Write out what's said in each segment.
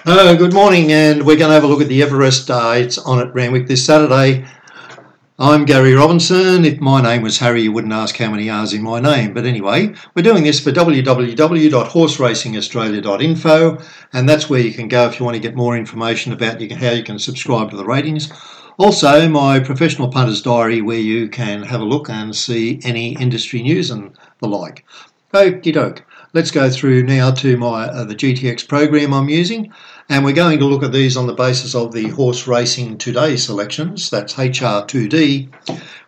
Good morning, and we're going to have a look at the Everest. It's on at Randwick this Saturday. I'm Gary Robinson. If my name was Harry, you wouldn't ask how many R's in my name. But anyway, we're doing this for www.horseracingaustralia.info, and that's where you can go if you want to get more information about how you can subscribe to the ratings. Also, my professional punter's diary, where you can have a look and see any industry news and the like. Okie doke. Let's go through now to my the GTX program I'm using, and we're going to look at these on the basis of the Horse Racing Today selections. That's HR2D,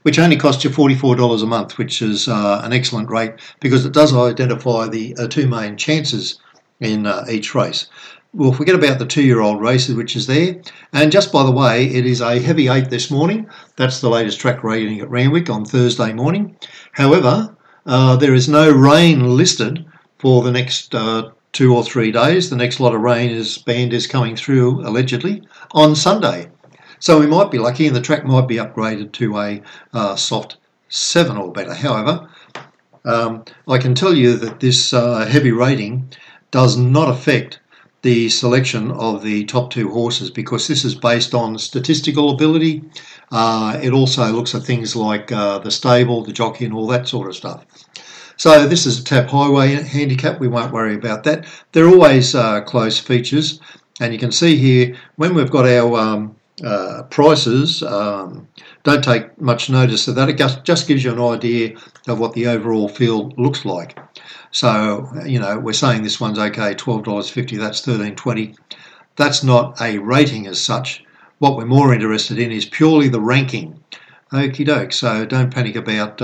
which only costs you $44 a month, which is an excellent rate because it does identify the two main chances in each race. We'll forget about the 2-year-old races, which is there. And just by the way, it is a heavy 8 this morning. That's the latest track rating at Randwick on Thursday morning. However, there is no rain listed for the next 2 or 3 days. The next lot of rain is coming through, allegedly, on Sunday. So we might be lucky and the track might be upgraded to a soft 7 or better. However, I can tell you that this heavy rating does not affect the selection of the top 2 horses because this is based on statistical ability. It also looks at things like the stable, the jockey and all that sort of stuff. So this is a tap highway handicap. We won't worry about that. They're always close features. And you can see here, when we've got our prices, don't take much notice of that. It just gives you an idea of what the overall field looks like. So, you know, we're saying this one's okay, $12.50, that's $13.20. That's not a rating as such. What we're more interested in is purely the ranking. Okie doke, so don't panic about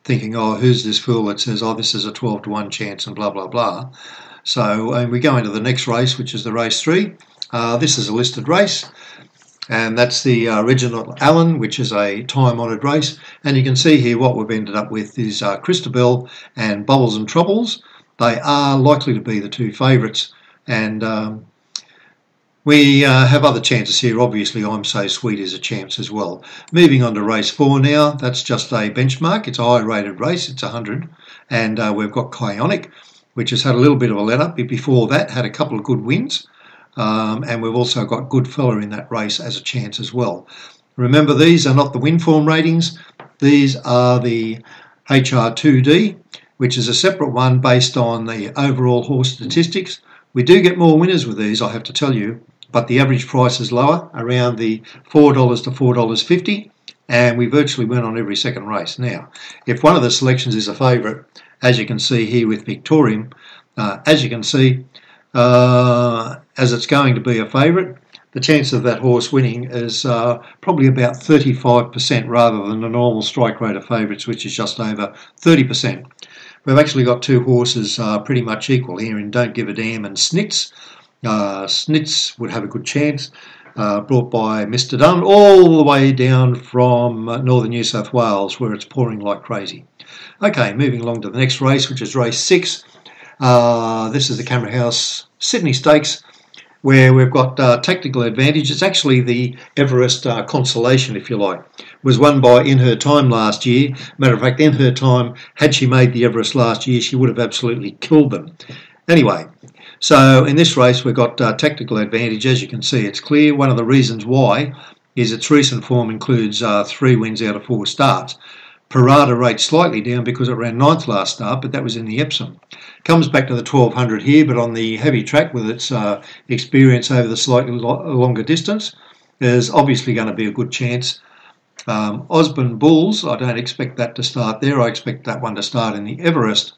thinking, oh, who's this fool that says, oh, this is a 12 to 1 chance and blah, blah, blah. So we go into the next race, which is the race 3. This is a listed race, and that's the original Allen, which is a time-honoured race. And you can see here what we've ended up with is Christabel and Bubbles and Troubles. They are likely to be the 2 favourites, and we have other chances here. Obviously, I'm So Sweet is a chance as well. Moving on to race 4 now. That's just a benchmark. It's a high-rated race. It's 100. And we've got Kionic, which has had a little bit of a let-up. Before that, had a couple of good wins. And we've also got Goodfella in that race as a chance as well. Remember, these are not the win form ratings. These are the HR2D, which is a separate one based on the overall horse statistics. We do get more winners with these, I have to tell you, but the average price is lower, around the $4 to $4.50, and we virtually win on every second race. Now, if one of the selections is a favourite, as you can see here with Victorium, as you can see, as it's going to be a favourite, the chance of that horse winning is probably about 35% rather than the normal strike rate of favourites, which is just over 30%. We've actually got 2 horses pretty much equal here in Don't Give a Damn and Snitz. Snitz would have a good chance, brought by Mr. Dunn, all the way down from northern New South Wales, where it's pouring like crazy. Okay, moving along to the next race, which is race 6. This is the Camera House Sydney Stakes, where we've got tactical advantage. It's actually the Everest consolation, if you like. It was won by In Her Time last year. Matter of fact, In Her Time, had she made the Everest last year, she would have absolutely killed them. Anyway, so in this race, we've got tactical advantage. As you can see, it's clear. One of the reasons why is its recent form includes 3 wins out of 4 starts. Parada rates slightly down because it ran 9th last start, but that was in the Epsom. Comes back to the 1200 here, but on the heavy track with its experience over the slightly longer distance, there's obviously going to be a good chance. Osborne Bulls, I don't expect that to start there. I expect that one to start in the Everest,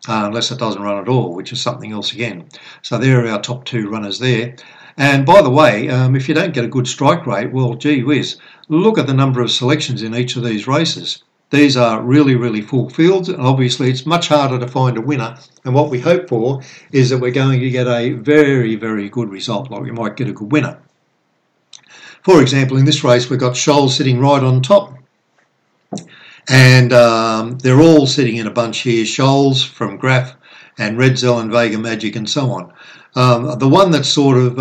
unless it doesn't run at all, which is something else again. So there are our top 2 runners there. And by the way, if you don't get a good strike rate, well, gee whiz, look at the number of selections in each of these races. These are really, really full fields, and obviously it's much harder to find a winner. And what we hope for is that we're going to get a very, very good result, like we might get a good winner. For example, in this race, we've got Scholl sitting right on top. And they're all sitting in a bunch here. Scholls from Graf and Redzel and Vega Magic and so on. The one that's sort of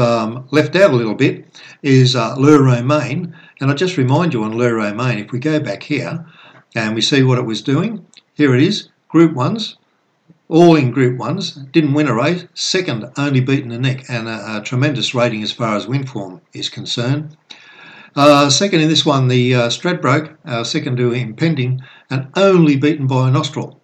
left out a little bit is Le Romain. And I just remind you on Le Romain, if we go back here, and we see what it was doing. Here it is, Group 1s, all in Group 1s, didn't win a race, second only beaten the neck, and a tremendous rating as far as win form is concerned. Second in this one, the Stradbroke, second to Impending, and only beaten by a Nostril.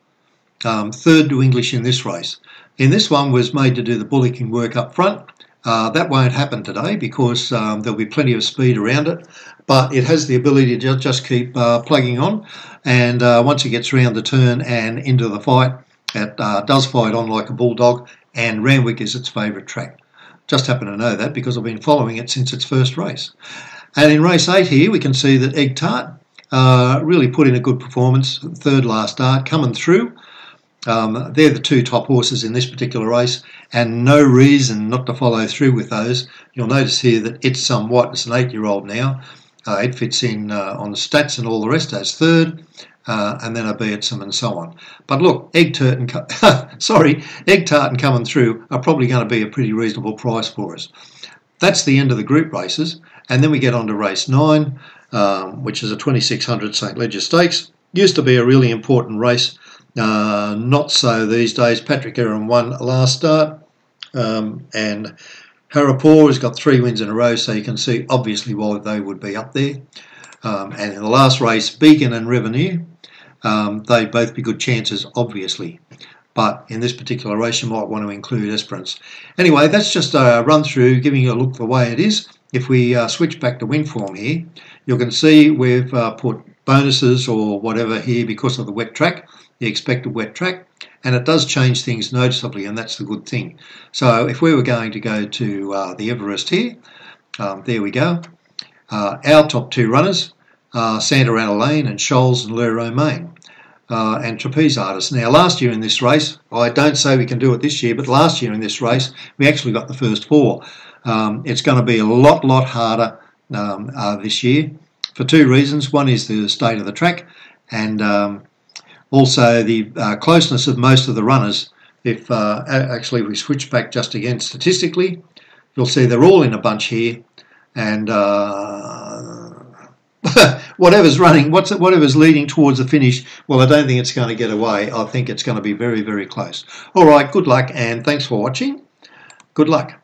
Third to English in this race. In this one was made to do the bullocking work up front. That won't happen today because there'll be plenty of speed around it, but it has the ability to just keep plugging on, and once it gets round the turn and into the fight, it does fight on like a bulldog, and Randwick is its favourite track. Just happen to know that because I've been following it since its first race. And in race 8 here we can see that Egg Tart really put in a good performance, third last start, coming through. They're the two top horses in this particular race, and no reason not to follow through with those. You'll notice here that it's an 8-year-old now. It fits in on stats and all the rest as third, and then Obeatsum and so on. But look, Egg Tart and Coming Through are probably going to be a pretty reasonable price for us. That's the end of the group races, and then we get on to race 9, which is a 2600 St. Leger Stakes. Used to be a really important race. Not so these days. Patrick Aaron won last start, and Harapur has got 3 wins in a row, so you can see obviously why they would be up there. And in the last race, Beacon and Revenue, they'd both be good chances, obviously. But in this particular race, you might want to include Esperance. Anyway, that's just a run through, giving you a look the way it is. If we switch back to win form here, you can see we've put bonuses or whatever here because of the wet track, the expected wet track, and it does change things noticeably, and that's the good thing. So if we were going to go to the Everest here, there we go. Our top 2 runners are Santa Ana Lane and Shoals and Le Romaine. And Trapeze Artist. Now, last year in this race, I don't say we can do it this year, but last year in this race, we actually got the first 4. It's going to be a lot harder this year for 2 reasons. One is the state of the track, and also the closeness of most of the runners. If actually we switch back just again statistically, you'll see they're all in a bunch here, and whatever's leading towards the finish, well, I don't think it's going to get away. I think it's going to be very close. All right, good luck, and thanks for watching. Good luck.